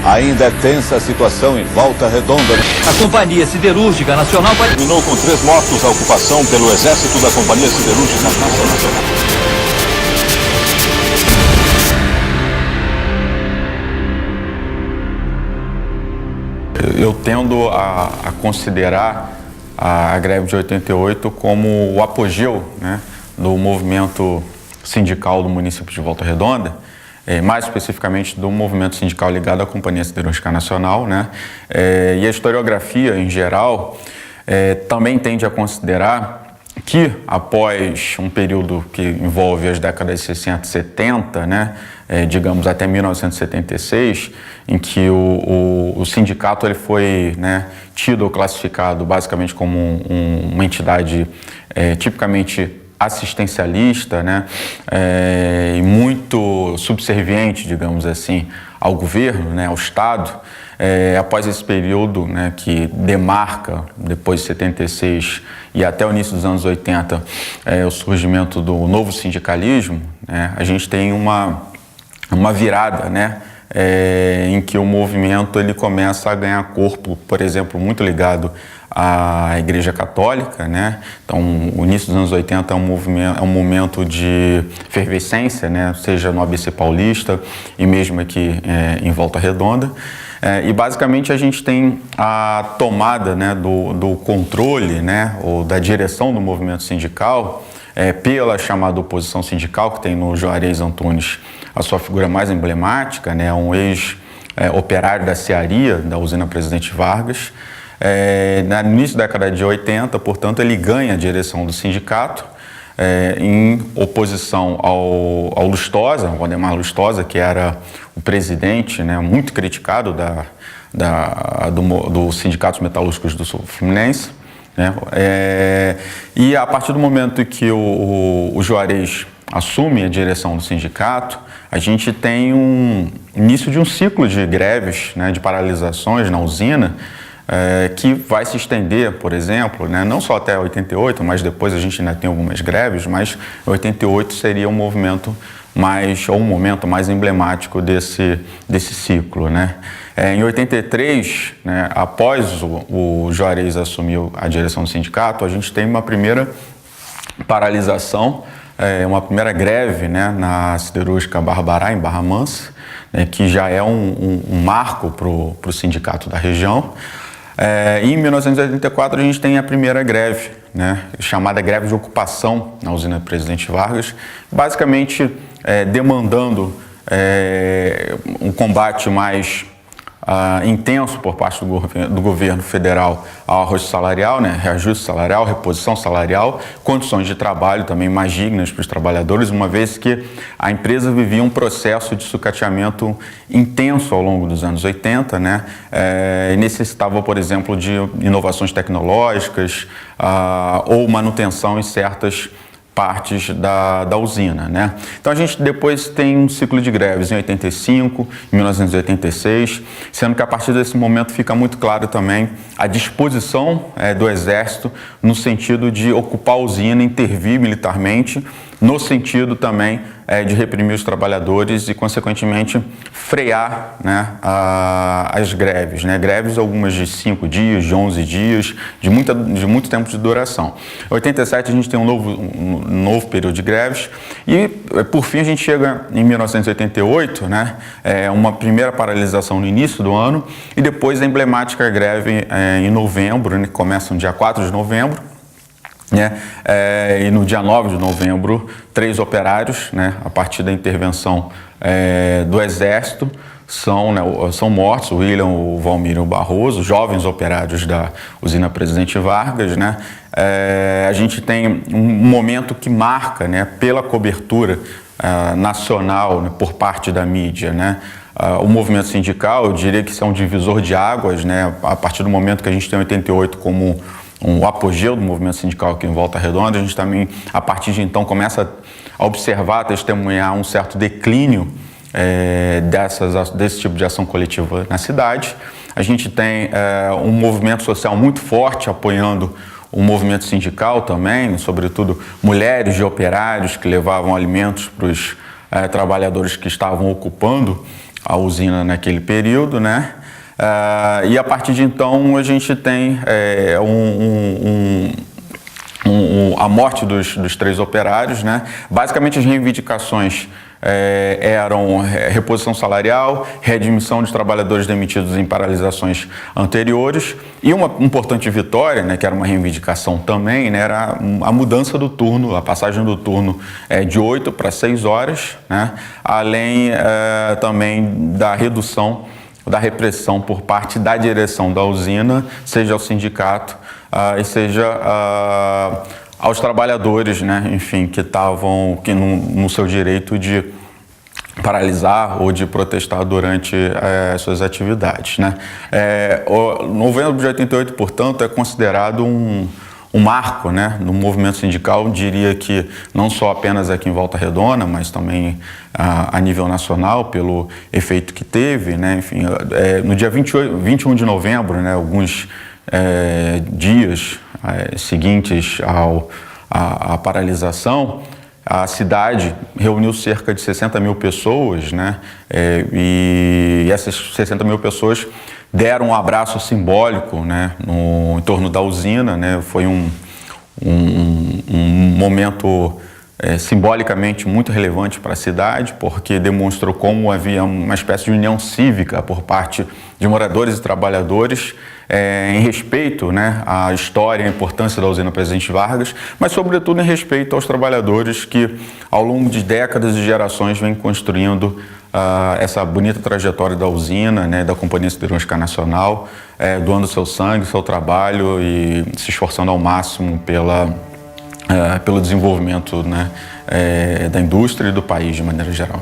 Ainda é tensa a situação em Volta Redonda. A Companhia Siderúrgica Nacional Terminou com 3 mortos a ocupação pelo Exército da Companhia Siderúrgica Nacional. Eu tendo a considerar a greve de 88 como o apogeu, né, do movimento sindical do município de Volta Redonda, mais especificamente do movimento sindical ligado à Companhia Siderúrgica Nacional, né, e a historiografia em geral também tende a considerar que após um período que envolve as décadas de 60 e 70, né, digamos até 1976, em que o sindicato ele foi, né, tido ou classificado basicamente como uma entidade tipicamente assistencialista, né, e muito subserviente, digamos assim, ao governo, né, ao Estado. Após esse período, né, que demarca, depois de 76 e até o início dos anos 80, o surgimento do novo sindicalismo, né, a gente tem uma virada, né, em que o movimento ele começa a ganhar corpo, por exemplo, muito ligado à Igreja Católica, né? Então, o início dos anos 80 é um momento de efervescência, né? Seja no ABC Paulista e mesmo aqui em Volta Redonda. E basicamente a gente tem a tomada, né, do controle, né, ou da direção do movimento sindical pela chamada oposição sindical, que tem no Juarez Antunes a sua figura mais emblemática, né, um ex-operário da cearia, da usina Presidente Vargas. No início da década de 80, portanto, ele ganha a direção do sindicato, em oposição ao Lustosa, o Valdemar Lustosa, que era o presidente, né, muito criticado do Sindicatos Metalúrgicos do Sul Fluminense, né, e a partir do momento que o Juarez assume a direção do sindicato, a gente tem um início de um ciclo de greves, né, de paralisações na usina, que vai se estender, por exemplo, né, não só até 88, mas depois a gente ainda tem algumas greves, mas 88 seria um movimento ou um momento mais emblemático desse ciclo, né. Em 83, né, após o Juarez assumir a direção do sindicato, a gente tem uma primeira paralisação, uma primeira greve, né, na siderúrgica Barra-Bará, em Barra Mansa, né, que já é um marco para o sindicato da região. E em 1984 a gente tem a primeira greve, né, chamada greve de ocupação na usina Presidente Vargas, basicamente demandando um combate mais intenso por parte do governo federal ao reajuste salarial, né, reajuste salarial, reposição salarial, condições de trabalho também mais dignas para os trabalhadores, uma vez que a empresa vivia um processo de sucateamento intenso ao longo dos anos 80, né, e necessitava, por exemplo, de inovações tecnológicas ou manutenção em certas partes da usina, né? Então a gente depois tem um ciclo de greves em 85, em 1986, sendo que a partir desse momento fica muito claro também a disposição do Exército no sentido de ocupar a usina, intervir militarmente, no sentido também de reprimir os trabalhadores e, consequentemente, frear, né, as greves, né? Greves algumas de 5 dias, de 11 dias, de muito tempo de duração. Em 87 a gente tem um novo período de greves e, por fim, a gente chega em 1988, né, uma primeira paralisação no início do ano e depois a emblemática greve em novembro, né, que começa no dia 4 de novembro, né? E no dia 9 de novembro, 3 operários, né, a partir da intervenção do Exército, são mortos, o William, o Valmir e o Barroso, jovens operários da usina Presidente Vargas, né? A gente tem um momento que marca, né, pela cobertura nacional, né, por parte da mídia, né? O movimento sindical, eu diria que isso é um divisor de águas, né? A partir do momento que a gente tem 88 como um apogeu do movimento sindical aqui em Volta Redonda, a gente também, a partir de então, começa a observar, a testemunhar um certo declínio desse tipo de ação coletiva na cidade. A gente tem um movimento social muito forte apoiando o movimento sindical também, sobretudo mulheres de operários que levavam alimentos para os trabalhadores que estavam ocupando a usina naquele período, né? E a partir de então a gente tem a morte dos 3 operários, né? Basicamente as reivindicações eram reposição salarial, readmissão de trabalhadores demitidos em paralisações anteriores e uma importante vitória, né, que era uma reivindicação também, né, era a mudança do turno, a passagem do turno de 8 para 6 horas, né, além também da redução da repressão por parte da direção da usina, seja ao sindicato e seja aos trabalhadores, né, enfim, que estavam no seu direito de paralisar ou de protestar durante suas atividades, né. O novembro de 88, portanto, é considerado um marco, né, no movimento sindical, diria que não só apenas aqui em Volta Redonda, mas também a nível nacional, pelo efeito que teve, né, enfim, no dia 21 de novembro, né, alguns dias seguintes à paralisação, a cidade reuniu cerca de 60 mil pessoas, né? E essas 60 mil pessoas deram um abraço simbólico, né, em torno da usina, né? Foi um momento simbolicamente muito relevante para a cidade, porque demonstrou como havia uma espécie de união cívica por parte de moradores e trabalhadores em respeito, né, à história e à importância da usina Presidente Vargas, mas sobretudo em respeito aos trabalhadores que ao longo de décadas e gerações vêm construindo essa bonita trajetória da usina, né, da Companhia Siderúrgica Nacional, doando seu sangue, seu trabalho e se esforçando ao máximo pelo desenvolvimento, né, da indústria e do país de maneira geral.